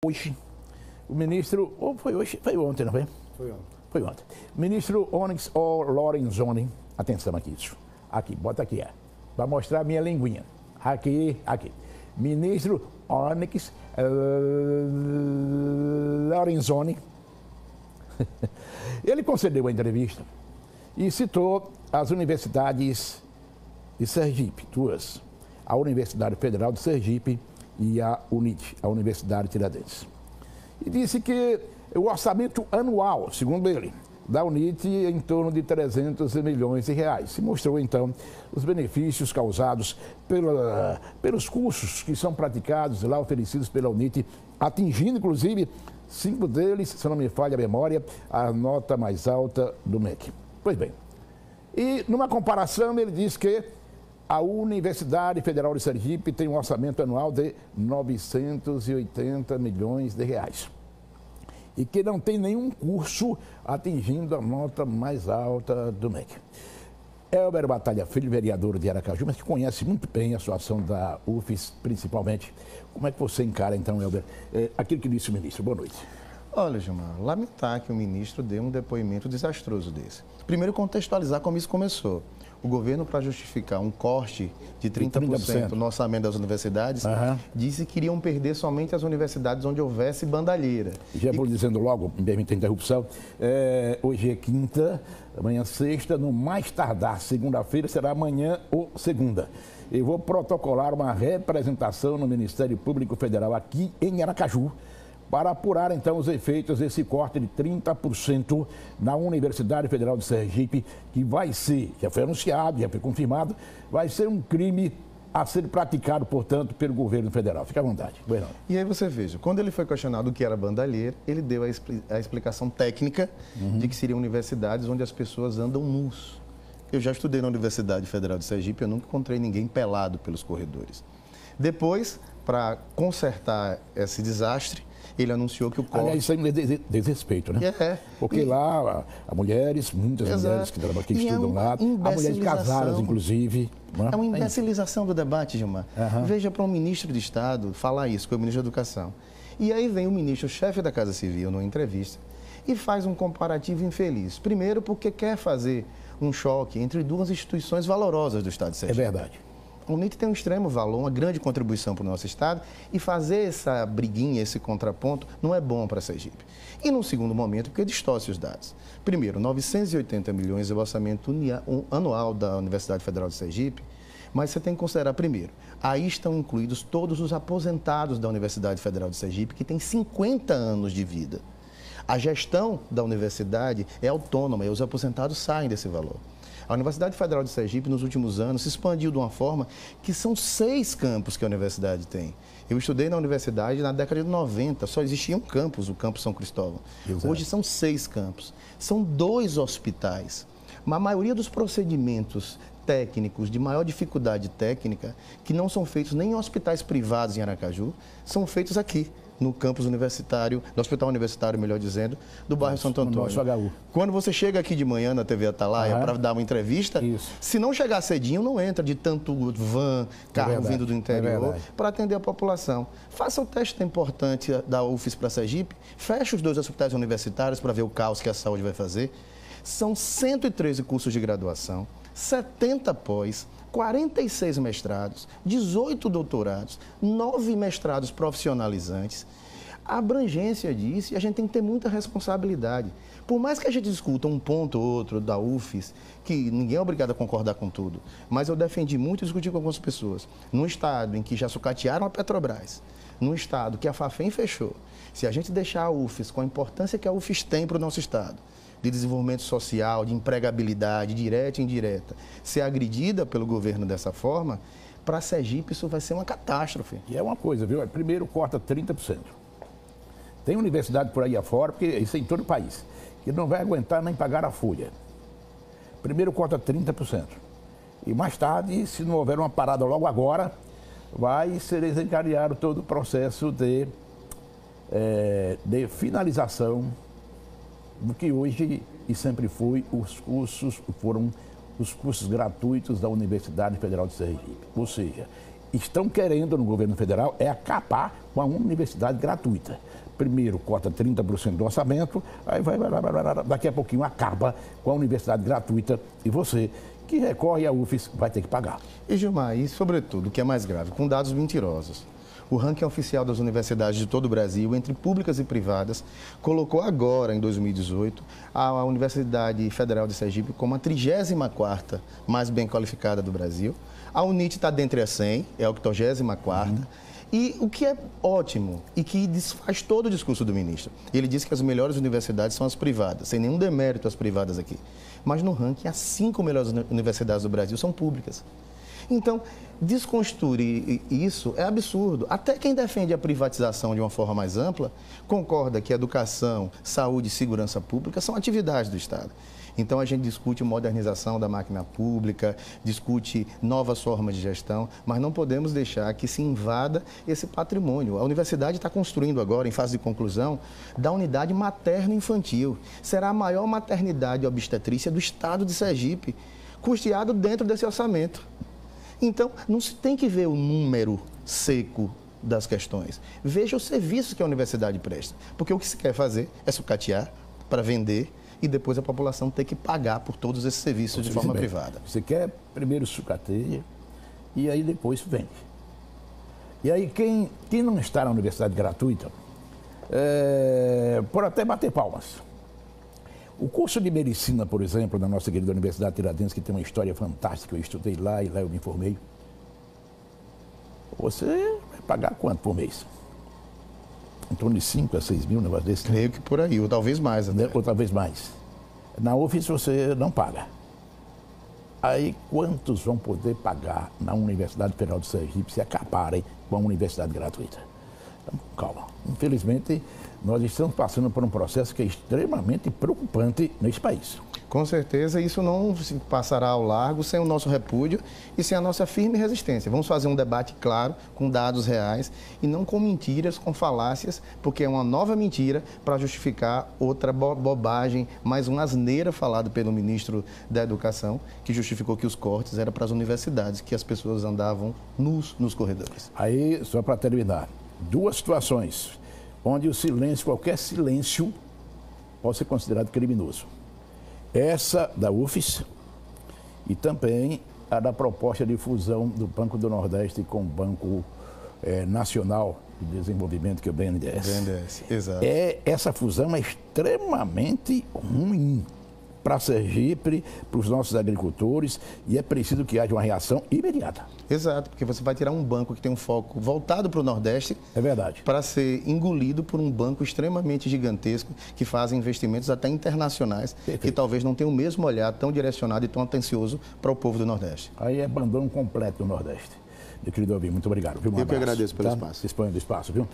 Hoje, o ministro, ou foi hoje, foi ontem, não foi? Foi ontem. Foi ontem. Ministro Onyx Lorenzoni, atenção aqui, isso. Aqui, bota aqui, vai mostrar a minha linguinha. Aqui. Ministro Onyx Lorenzoni, ele concedeu a entrevista e citou as universidades de Sergipe, duas, a Universidade Federal de Sergipe e a UNIT, a Universidade Tiradentes. E disse que o orçamento anual, segundo ele, da UNIT é em torno de 300 milhões de reais. Se mostrou, então, os benefícios causados pelos cursos que são praticados lá, oferecidos pela UNIT, atingindo, inclusive, 5 deles, se não me falha a memória, a nota mais alta do MEC. Pois bem, e numa comparação ele diz que a Universidade Federal de Sergipe tem um orçamento anual de 980 milhões de reais. E que não tem nenhum curso atingindo a nota mais alta do MEC. Elber Batalha Filho, vereador de Aracaju, mas que conhece muito bem a situação da UFES, principalmente. Como é que você encara, então, Elber, aquilo que disse o ministro? Boa noite. Olha, Gilmar, lamentar que o ministro dê um depoimento desastroso desse. Primeiro, contextualizar como isso começou. O governo, para justificar um corte de 30% no orçamento das universidades, disse que iriam perder somente as universidades onde houvesse bandalheira. Já vou dizendo logo, me permita a interrupção, hoje é quinta, amanhã sexta, no mais tardar, segunda-feira, será amanhã ou segunda. Eu vou protocolar uma representação no Ministério Público Federal aqui em Aracaju, para apurar, então, os efeitos desse corte de 30% na Universidade Federal de Sergipe, que vai ser, já foi anunciado, já foi confirmado, vai ser um crime a ser praticado, portanto, pelo governo federal. Fica à vontade. Bueno. E aí você veja, quando ele foi questionado o que era bandalheira, ele deu a explicação técnica de que seriam universidades onde as pessoas andam nus. Eu já estudei na Universidade Federal de Sergipe, eu nunca encontrei ninguém pelado pelos corredores. Depois, para consertar esse desastre, ele anunciou que o corte... Aliás, isso é um desrespeito, né? Porque lá há mulheres, muitas mulheres que estudam lá, há mulheres casadas, inclusive. É uma imbecilização do debate, Gilmar. Veja, para um ministro de Estado falar isso, que é o ministro da Educação. E aí vem o ministro, chefe da Casa Civil, numa entrevista, e faz um comparativo infeliz. Primeiro, porque quer fazer um choque entre duas instituições valorosas do Estado de Sergipe. É verdade. A UNIT tem um extremo valor, uma grande contribuição para o nosso Estado, e fazer essa briguinha, esse contraponto, não é bom para Sergipe. E num segundo momento, porque distorce os dados. Primeiro, 980 milhões é o orçamento anual da Universidade Federal de Sergipe, mas você tem que considerar, primeiro, aí estão incluídos todos os aposentados da Universidade Federal de Sergipe, que tem 50 anos de vida. A gestão da universidade é autônoma e os aposentados saem desse valor. A Universidade Federal de Sergipe, nos últimos anos, se expandiu de uma forma que são 6 campos que a universidade tem. Eu estudei na universidade na década de 90, só existia um campus, o Campus São Cristóvão. Exato. Hoje são 6 campos. São 2 hospitais. Mas a maioria dos procedimentos técnicos, de maior dificuldade técnica, que não são feitos nem em hospitais privados em Aracaju, são feitos aqui, no campus universitário, no hospital universitário, melhor dizendo, do bairro Santo Antônio. HU. Quando você chega aqui de manhã na TV Atalaia para dar uma entrevista, se não chegar cedinho, não entra de tanto van, carro vindo do interior, para atender a população. Faça o teste importante da UFES para Sergipe, feche os 2 hospitais universitários para ver o caos que a saúde vai fazer. São 113 cursos de graduação, 70 pós, 46 mestrados, 18 doutorados, 9 mestrados profissionalizantes. A abrangência disso, e a gente tem que ter muita responsabilidade. Por mais que a gente discuta um ponto ou outro da UFES, que ninguém é obrigado a concordar com tudo, mas eu defendi muito e discuti com algumas pessoas. Num estado em que já sucatearam a Petrobras, num estado que a Fafem fechou, se a gente deixar a UFES com a importância que a UFES tem para o nosso estado, de desenvolvimento social, de empregabilidade, direta e indireta, ser agredida pelo governo dessa forma, para Sergipe isso vai ser uma catástrofe. E é uma coisa, viu? Primeiro corta 30%. Tem universidade por aí afora, porque isso é em todo o país, que não vai aguentar nem pagar a folha. Primeiro corta 30%. E mais tarde, se não houver uma parada logo agora, vai ser desencadeado todo o processo de finalização do que hoje e sempre foi foram os cursos gratuitos da Universidade Federal de Sergipe. Ou seja, estão querendo no governo federal é acabar com a universidade gratuita. Primeiro corta 30% do orçamento, aí vai, daqui a pouquinho acaba com a universidade gratuita e você que recorre à UFES vai ter que pagar. E Gilmar, e sobretudo, o que é mais grave, com dados mentirosos. O ranking oficial das universidades de todo o Brasil, entre públicas e privadas, colocou agora, em 2018, a Universidade Federal de Sergipe como a 34ª mais bem qualificada do Brasil. A UNIT está dentre as 100, é a 84ª. E o que é ótimo e que desfaz todo o discurso do ministro. Ele disse que as melhores universidades são as privadas, sem nenhum demérito às privadas aqui. Mas no ranking, as 5 melhores universidades do Brasil são públicas. Então, desconstruir isso é absurdo. Até quem defende a privatização de uma forma mais ampla concorda que educação, saúde e segurança pública são atividades do Estado. Então, a gente discute modernização da máquina pública, discute novas formas de gestão, mas não podemos deixar que se invada esse patrimônio. A universidade está construindo agora, em fase de conclusão, da unidade materno-infantil. Será a maior maternidade obstetrícia do Estado de Sergipe, custeado dentro desse orçamento. Então, não se tem que ver o número seco das questões. Veja os serviços que a universidade presta. Porque o que se quer fazer é sucatear para vender e depois a população ter que pagar por todos esses serviços de forma privada. Você quer primeiro sucateia e aí depois vende. E aí quem não está na universidade gratuita pode até bater palmas. O curso de medicina, por exemplo, da nossa querida Universidade Tiradentes, que tem uma história fantástica, eu estudei lá e lá eu me formei. Você vai pagar quanto por mês? Em torno de 5 a 6 mil, um negócio desse? Creio que por aí, ou talvez mais. Até. Ou talvez mais. Na UFES você não paga. Aí quantos vão poder pagar na Universidade Federal de Sergipe se acabarem com a universidade gratuita? Então, calma. Infelizmente, nós estamos passando por um processo que é extremamente preocupante nesse país. Com certeza, isso não se passará ao largo sem o nosso repúdio e sem a nossa firme resistência. Vamos fazer um debate claro, com dados reais e não com mentiras, com falácias, porque é uma nova mentira para justificar outra bobagem, mais uma asneira falada pelo ministro da Educação, que justificou que os cortes eram para as universidades, que as pessoas andavam nus nos corredores. Aí, só para terminar, duas situações onde o silêncio, qualquer silêncio, pode ser considerado criminoso. Essa da UFES e também a da proposta de fusão do Banco do Nordeste com o Banco Nacional de Desenvolvimento, que é o BNDES. BNDES, exato. Essa fusão é extremamente ruim para Sergipe, para os nossos agricultores, e é preciso que haja uma reação imediata. Exato, porque você vai tirar um banco que tem um foco voltado para o Nordeste. É verdade. Para ser engolido por um banco extremamente gigantesco, que faz investimentos até internacionais, perfeito, que talvez não tenham o mesmo olhar tão direcionado e tão atencioso para o povo do Nordeste. Aí é abandono completo do Nordeste. Meu querido Alvim, muito obrigado. Viu? Eu que agradeço pelo espaço. Disponha do espaço, viu?